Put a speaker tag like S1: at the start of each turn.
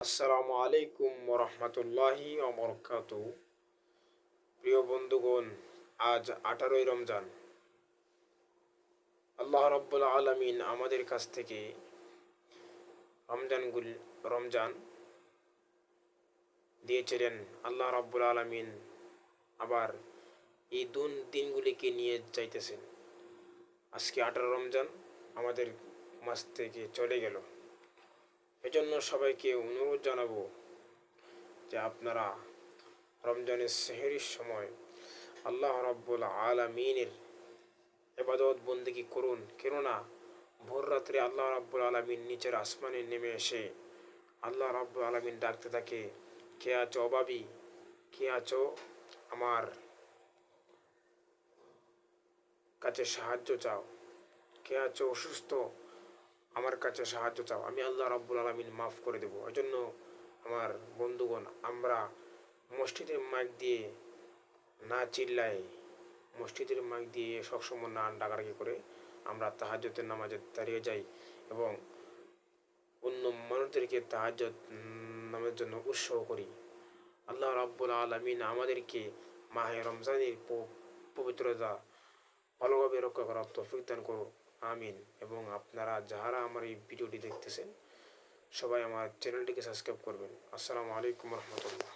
S1: আসসালামু আলাইকুম ওরহমতুল্লাহি ওবরকাতুহু। প্রিয় বন্ধুগণ, আজ 18ই রমজান। আল্লাহ রাব্বুল আলামিন আমাদের কাছ থেকে রমজান দিয়েছিলেন। আল্লাহ রাব্বুল আলামিন আবার এই দিনগুলিকে নিয়ে যাইতেছেন। আজকে 18 রমজান আমাদের মাস থেকে চলে গেল। এজন্য সবাইকে অনুরোধ জানাবো যে আপনারা রমজানের সেহরির সময় আল্লাহ রাব্বুল আলামিনের ইবাদত বন্দেগী করুন। কেননা ভোর রাত্রে আল্লাহ রাব্বুল আলামিন নিচের আসমানে নেমে এসে আল্লাহ রাব্বুল আলামিন ডাকতে থাকে, কে আছো অভাবী, কে আছো আমার কাছে সাহায্য চাও, কে আছো অসুস্থ, আমার কাছে সাহায্য চাও, আমি আল্লাহ রাব্বুল আলামিন মাফ করে দেবো। এজন্য আমার বন্ধুগণ, আমরা মসজিদের মাইক দিয়ে না চিল্লাই, মসজিদের মাইক দিয়ে সবসময় না ডাকাডাকি করে আমরা তাহাজ্জুদের নামাজে দাঁড়িয়ে যাই এবং অন্য মানুষদেরকে তাহাজ্জুদ নামাজের জন্য উৎসাহ করি। আল্লাহ রাব্বুল আলামিন আমাদেরকে মাহে রমজানের পবিত্রতা ভালোভাবে রক্ষা করার তৌফিক দান করো, আমিন। এবং আপনারা যারা আমার এই ভিডিওটি দেখতেছেন, সবাই আমার চ্যানেলটিকে সাবস্ক্রাইব করবেন। আসসালামু আলাইকুম রহমতুল্লাহ।